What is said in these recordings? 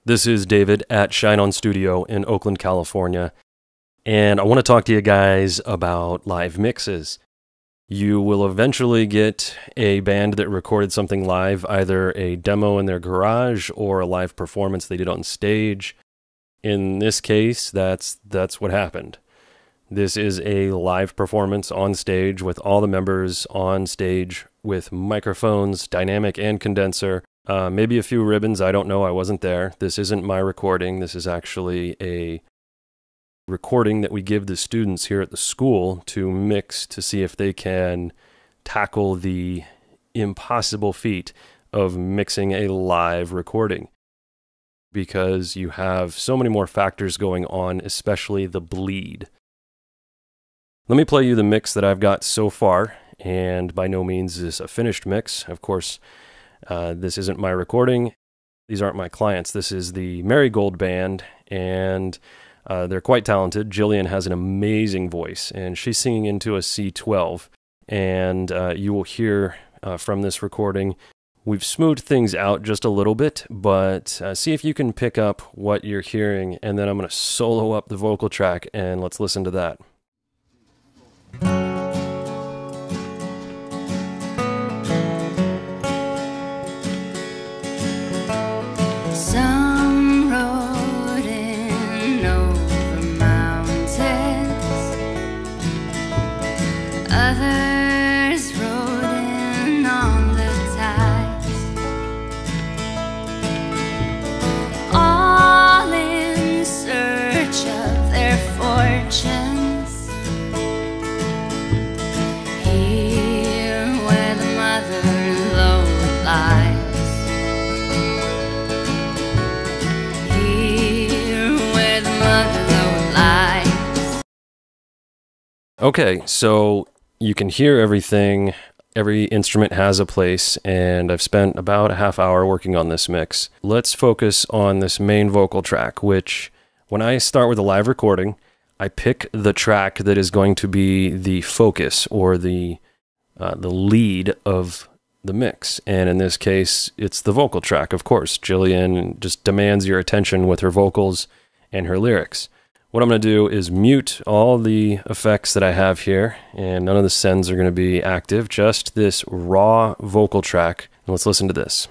This is David at Shine On Studio in Oakland, California, and I want to talk to you guys about live mixes. You will eventually get a band that recorded something live, either a demo in their garage or a live performance they did on stage. In this case, that's what happened. This is a live performance on stage with all the members on stage with microphones, dynamic and condenser. Maybe a few ribbons, I don't know, I wasn't there. This isn't my recording. This is actually a recording that we give the students here at the school to mix to see if they can tackle the impossible feat of mixing a live recording. Because you have so many more factors going on, especially the bleed. Let me play you the mix that I've got so far, and by no means is this a finished mix. Of course, this isn't my recording. These aren't my clients. This is the MerryGold band, and they're quite talented. Jillian has an amazing voice, and she's singing into a C12, and you will hear from this recording. We've smoothed things out just a little bit, but see if you can pick up what you're hearing, and then I'm going to solo up the vocal track, and let's listen to that. Some rode in over mountains, others rode in on the tides, all in search of their fortunes. Here where the mother Lode lies, Okay, so you can hear everything. Every instrument has a place, and I've spent about a half hour working on this mix. Let's focus on this main vocal track, which when I start with a live recording, I pick the track that is going to be the focus or the lead of the mix. And in this case, it's the vocal track, of course. Jillian just demands your attention with her vocals and her lyrics. What I'm going to do is mute all the effects that I have here, and none of the sends are going to be active, just this raw vocal track. And let's listen to this.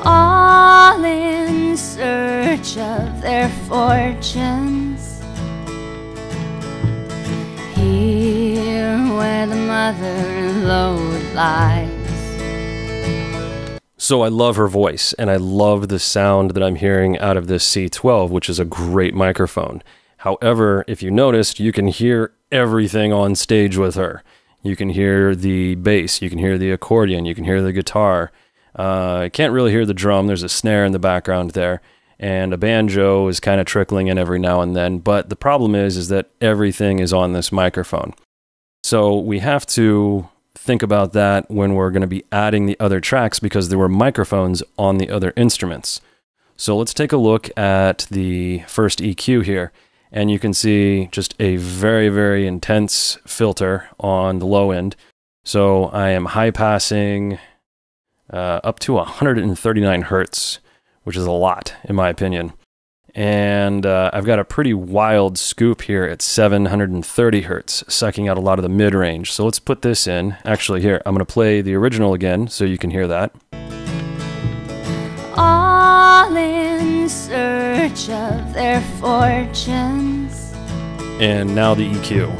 All in search of their fortunes, here where the mother Lode lies. So I love her voice, and I love the sound that I'm hearing out of this C12, which is a great microphone. However, if you noticed, you can hear everything on stage with her. You can hear the bass, you can hear the accordion, you can hear the guitar. I can't really hear the drum. There's a snare in the background there, and a banjo is kind of trickling in every now and then. But the problem is that everything is on this microphone. So we have to think about that when we're going to be adding the other tracks, because there were microphones on the other instruments. So let's take a look at the first EQ here, and you can see just a very, very intense filter on the low end. So I am high passing up to 139 hertz, which is a lot in my opinion. And I've got a pretty wild scoop here at 730 hertz, sucking out a lot of the mid-range. So let's put this in. Actually, here, I'm going to play the original again so you can hear that. All in search of their fortunes, and now the EQ.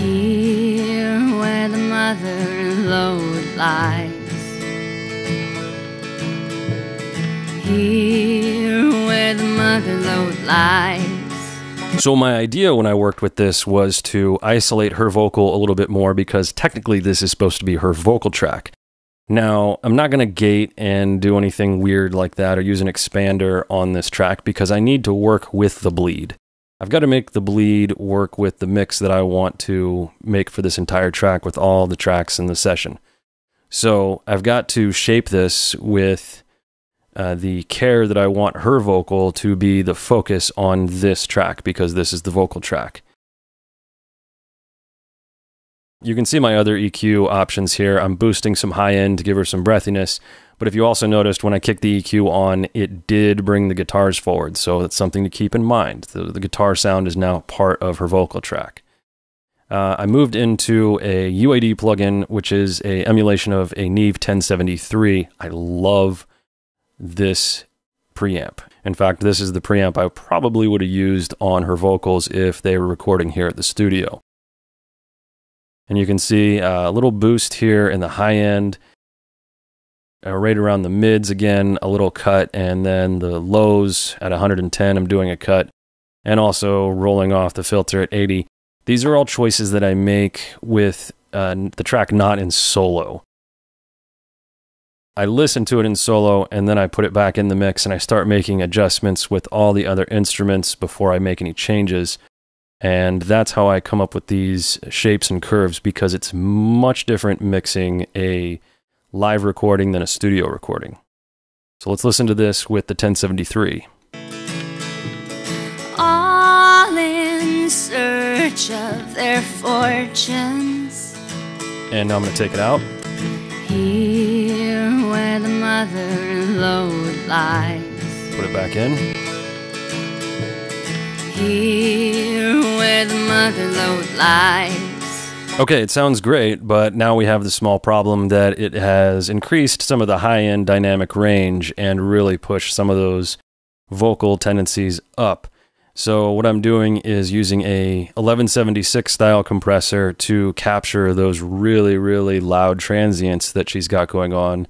here where the mother Lode lies, here where the mother Lode lies. So my idea when I worked with this was to isolate her vocal a little bit more, because technically this is supposed to be her vocal track. Now, I'm not going to gate and do anything weird like that or use an expander on this track, because I need to work with the bleed. I've got to make the bleed work with the mix that I want to make for this entire track with all the tracks in the session. So I've got to shape this with the care that I want her vocal to be the focus on this track, because this is the vocal track. You can see my other EQ options here. I'm boosting some high end to give her some breathiness, But if you also noticed, when I kicked the EQ on, it did bring the guitars forward. So that's something to keep in mind. The guitar sound is now part of her vocal track. I moved into a UAD plugin, which is an emulation of a Neve 1073. I love this preamp. In fact, this is the preamp I probably would have used on her vocals if they were recording here at the studio. And you can see a little boost here in the high end, right around the mids again, a little cut, and then the lows at 110, I'm doing a cut, and also rolling off the filter at 80. These are all choices that I make with the track not in solo. I listen to it in solo, and then I put it back in the mix, and I start making adjustments with all the other instruments before I make any changes. And that's how I come up with these shapes and curves, because it's much different mixing a live recording than a studio recording. So let's listen to this with the 1073. All in search of their fortunes. And now I'm going to take it out. Here where the mother lode lies. Put it back in. Here where the mother lode lies. Okay, it sounds great, but now we have the small problem that it has increased some of the high-end dynamic range and really pushed some of those vocal tendencies up. So what I'm doing is using a 1176 style compressor to capture those really, really loud transients that she's got going on.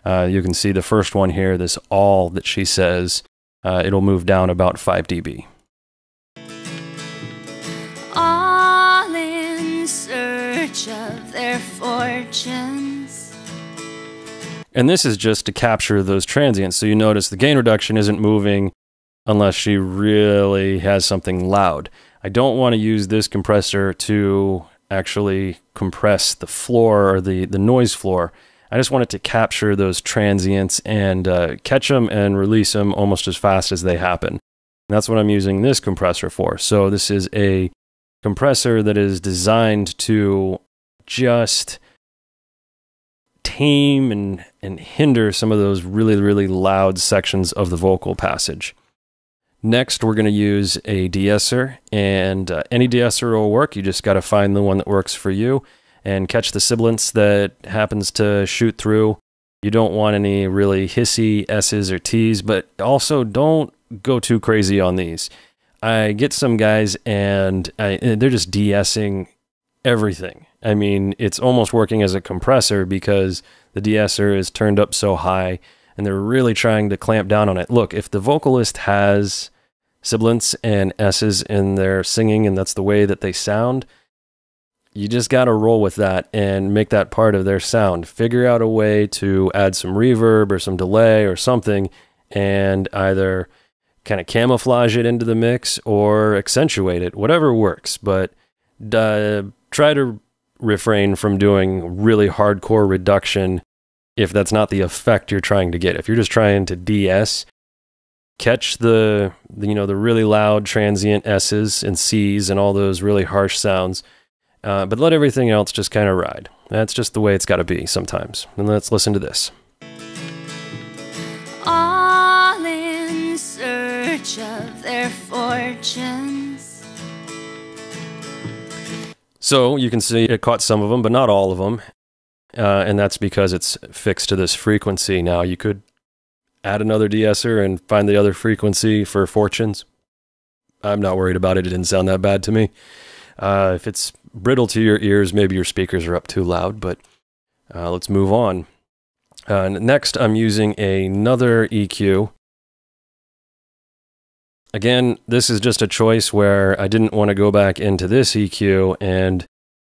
You can see the first one here, this all that she says, it'll move down about 5 dB. All in search of their fortunes. And this is just to capture those transients. So you notice the gain reduction isn't moving unless she really has something loud. I don't want to use this compressor to actually compress the floor or the noise floor. I just want it to capture those transients and catch them and release them almost as fast as they happen. And that's what I'm using this compressor for. So this is a compressor that is designed to just tame and hinder some of those really, really loud sections of the vocal passage. Next, we're going to use a de-esser, and any de-esser will work. You just got to find the one that works for you and catch the sibilance that happens to shoot through. You don't want any really hissy S's or T's, but also don't go too crazy on these. I get some guys and they're just de-essing everything. I mean, it's almost working as a compressor because the de-esser is turned up so high and they're really trying to clamp down on it. Look, if the vocalist has sibilants and S's in their singing and that's the way that they sound, you just got to roll with that and make that part of their sound. Figure out a way to add some reverb or some delay or something and either kind of camouflage it into the mix or accentuate it, whatever works. But try to refrain from doing really hardcore reduction if that's not the effect you're trying to get. If you're just trying to de-ess, catch the really loud transient S's and C's and all those really harsh sounds, but let everything else just kind of ride. That's just the way it's got to be sometimes. And let's listen to this. All in search of their fortunes. So you can see it caught some of them, but not all of them. And that's because it's fixed to this frequency. Now you could add another de-esser and find the other frequency for fortunes. I'm not worried about it. It didn't sound that bad to me. If it's brittle to your ears, maybe your speakers are up too loud, but let's move on. Next, I'm using another EQ. Again, this is just a choice where I didn't want to go back into this EQ and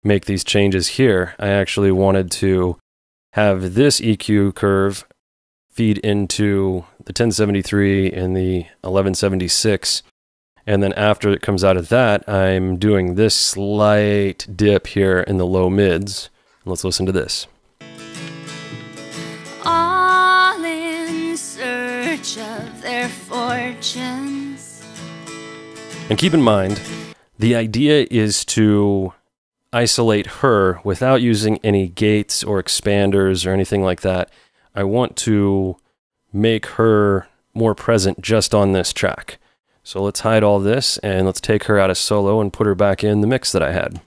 make these changes here. I actually wanted to have this EQ curve feed into the 1073 and the 1176. And then after it comes out of that, I'm doing this slight dip here in the low mids. Let's listen to this. All in search of their fortunes. And keep in mind, the idea is to isolate her without using any gates or expanders or anything like that. I want to make her more present just on this track. So let's hide all this and let's take her out of solo and put her back in the mix that I had.